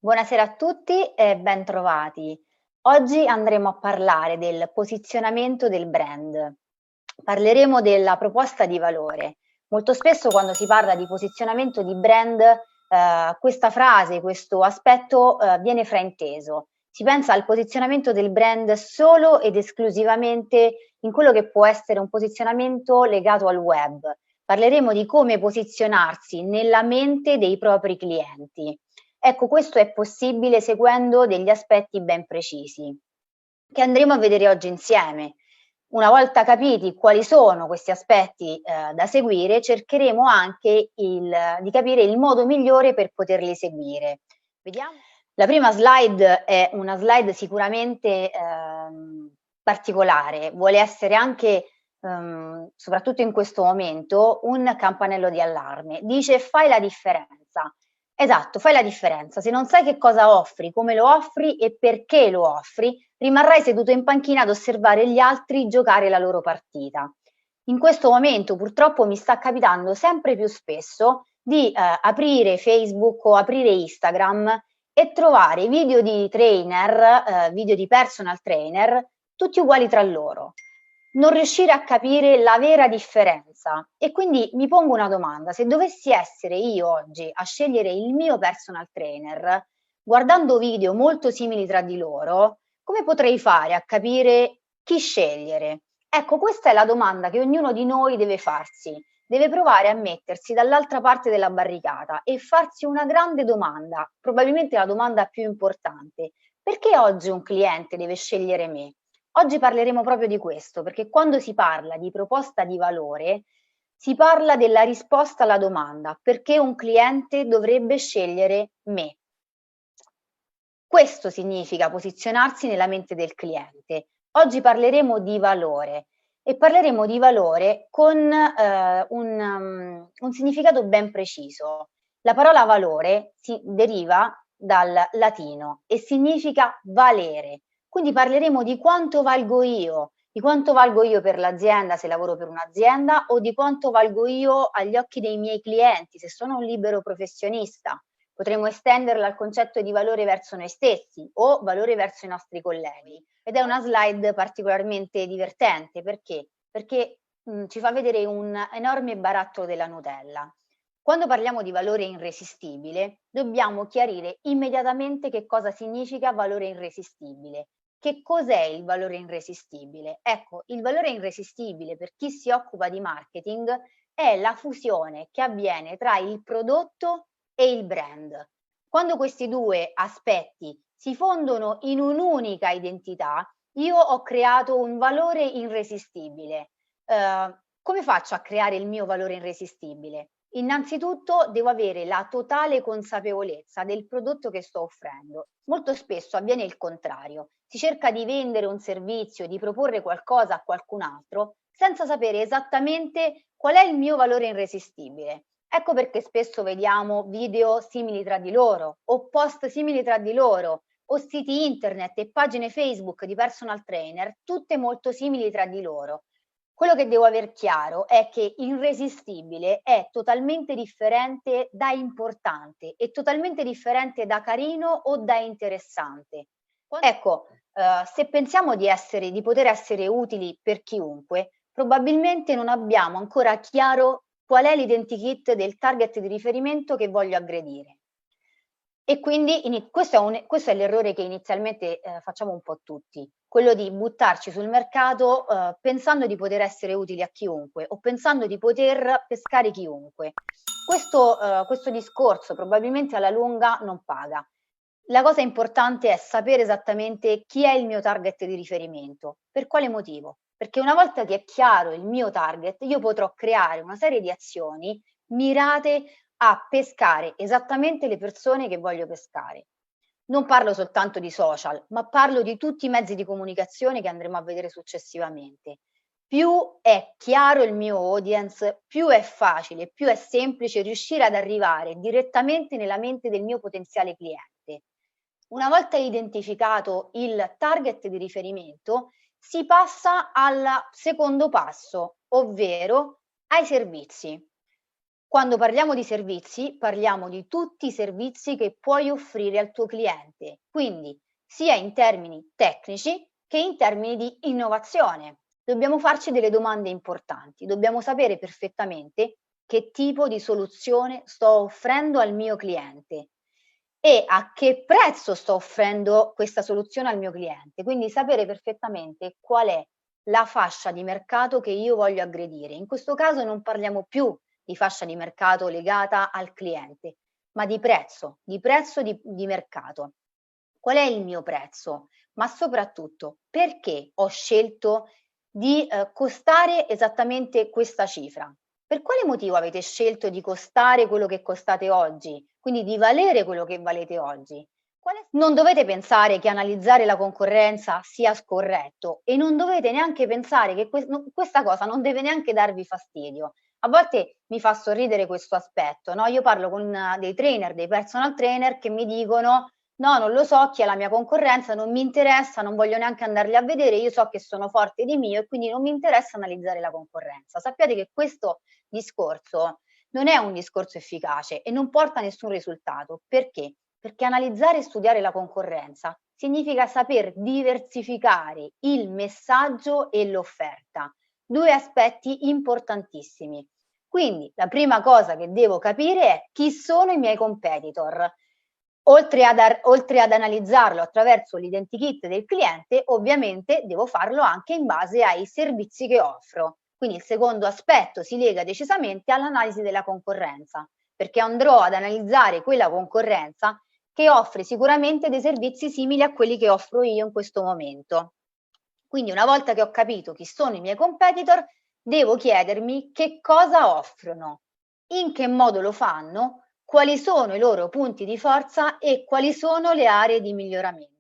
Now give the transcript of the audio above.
Buonasera a tutti e bentrovati. Oggi andremo a parlare del posizionamento del brand. Parleremo della proposta di valore. Molto spesso quando si parla di posizionamento di brand, questa frase, questo aspetto, viene frainteso. Si pensa al posizionamento del brand solo ed esclusivamente in quello che può essere un posizionamento legato al web. Parleremo di come posizionarsi nella mente dei propri clienti. Ecco, questo è possibile seguendo degli aspetti ben precisi, che andremo a vedere oggi insieme. Una volta capiti quali sono questi aspetti da seguire, cercheremo anche di capire il modo migliore per poterli seguire. Vediamo. La prima slide è una slide sicuramente particolare, vuole essere anche, soprattutto in questo momento, un campanello di allarme. Dice fai la differenza. Esatto, fai la differenza. Se non sai che cosa offri, come lo offri e perché lo offri, rimarrai seduto in panchina ad osservare gli altri giocare la loro partita. In questo momento purtroppo mi sta capitando sempre più spesso di aprire Facebook o aprire Instagram e trovare video di trainer, video di personal trainer, tutti uguali tra loro. Non riuscire a capire la vera differenza. E quindi mi pongo una domanda: se dovessi essere io oggi a scegliere il mio personal trainer, guardando video molto simili tra di loro, come potrei fare a capire chi scegliere? Ecco, questa è la domanda che ognuno di noi deve farsi. Deve provare a mettersi dall'altra parte della barricata e farsi una grande domanda, probabilmente la domanda più importante. Perché oggi un cliente deve scegliere me? Oggi parleremo proprio di questo, perché quando si parla di proposta di valore, si parla della risposta alla domanda: perché un cliente dovrebbe scegliere me? Questo significa posizionarsi nella mente del cliente. Oggi parleremo di valore e parleremo di valore con un significato ben preciso. La parola valore deriva dal latino e significa valere. Quindi parleremo di quanto valgo io per l'azienda se lavoro per un'azienda o di quanto valgo io agli occhi dei miei clienti se sono un libero professionista. Potremmo estenderla al concetto di valore verso noi stessi o valore verso i nostri colleghi. Ed è una slide particolarmente divertente perché? Perché ci fa vedere un enorme barattolo della Nutella. Quando parliamo di valore irresistibile, dobbiamo chiarire immediatamente che cosa significa valore irresistibile. Che cos'è il valore irresistibile? Ecco, il valore irresistibile per chi si occupa di marketing è la fusione che avviene tra il prodotto e il brand. Quando questi due aspetti si fondono in un'unica identità, io ho creato un valore irresistibile. Come faccio a creare il mio valore irresistibile? Innanzitutto devo avere la totale consapevolezza del prodotto che sto offrendo. Molto spesso avviene il contrario. Si cerca di vendere un servizio, di proporre qualcosa a qualcun altro senza sapere esattamente qual è il mio valore irresistibile. Ecco perché spesso vediamo video simili tra di loro o post simili tra di loro o siti internet e pagine Facebook di personal trainer, tutte molto simili tra di loro. Quello che devo aver chiaro è che irresistibile è totalmente differente da importante e totalmente differente da carino o da interessante. Ecco, se pensiamo di poter essere utili per chiunque, probabilmente non abbiamo ancora chiaro qual è l'identikit del target di riferimento che voglio aggredire. E quindi questo è l'errore che inizialmente, facciamo un po' tutti, quello di buttarci sul mercato, pensando di poter essere utili a chiunque o pensando di poter pescare chiunque. Questo discorso probabilmente alla lunga non paga. La cosa importante è sapere esattamente chi è il mio target di riferimento. Per quale motivo? Perché una volta che è chiaro il mio target, io potrò creare una serie di azioni mirate a pescare esattamente le persone che voglio pescare. Non parlo soltanto di social, ma parlo di tutti i mezzi di comunicazione che andremo a vedere successivamente. Più è chiaro il mio audience, più è facile, più è semplice riuscire ad arrivare direttamente nella mente del mio potenziale cliente. Una volta identificato il target di riferimento, si passa al secondo passo, ovvero ai servizi. Quando parliamo di servizi, parliamo di tutti i servizi che puoi offrire al tuo cliente, quindi sia in termini tecnici che in termini di innovazione. Dobbiamo farci delle domande importanti, dobbiamo sapere perfettamente che tipo di soluzione sto offrendo al mio cliente e a che prezzo sto offrendo questa soluzione al mio cliente. Quindi sapere perfettamente qual è la fascia di mercato che io voglio aggredire. In questo caso non parliamo più di fascia di mercato legata al cliente, ma di prezzo di mercato. Qual è il mio prezzo? Ma soprattutto perché ho scelto di costare esattamente questa cifra? Per quale motivo avete scelto di costare quello che costate oggi? Quindi di valere quello che valete oggi? Non dovete pensare che analizzare la concorrenza sia scorretto e non dovete neanche pensare che questa cosa non deve neanche darvi fastidio. A volte mi fa sorridere questo aspetto, no? Io parlo con dei trainer, dei personal trainer che mi dicono no, non lo so chi è la mia concorrenza, non mi interessa, non voglio neanche andarli a vedere, io so che sono forte di mio e quindi non mi interessa analizzare la concorrenza. Sappiate che questo discorso non è un discorso efficace e non porta a nessun risultato. Perché? Perché analizzare e studiare la concorrenza significa saper diversificare il messaggio e l'offerta, due aspetti importantissimi. Quindi la prima cosa che devo capire è chi sono i miei competitor. Oltre ad analizzarlo attraverso l'identikit del cliente, ovviamente devo farlo anche in base ai servizi che offro. Quindi il secondo aspetto si lega decisamente all'analisi della concorrenza, perché andrò ad analizzare quella concorrenza che offre sicuramente dei servizi simili a quelli che offro io in questo momento. Quindi una volta che ho capito chi sono i miei competitor, devo chiedermi che cosa offrono, in che modo lo fanno, quali sono i loro punti di forza e quali sono le aree di miglioramento.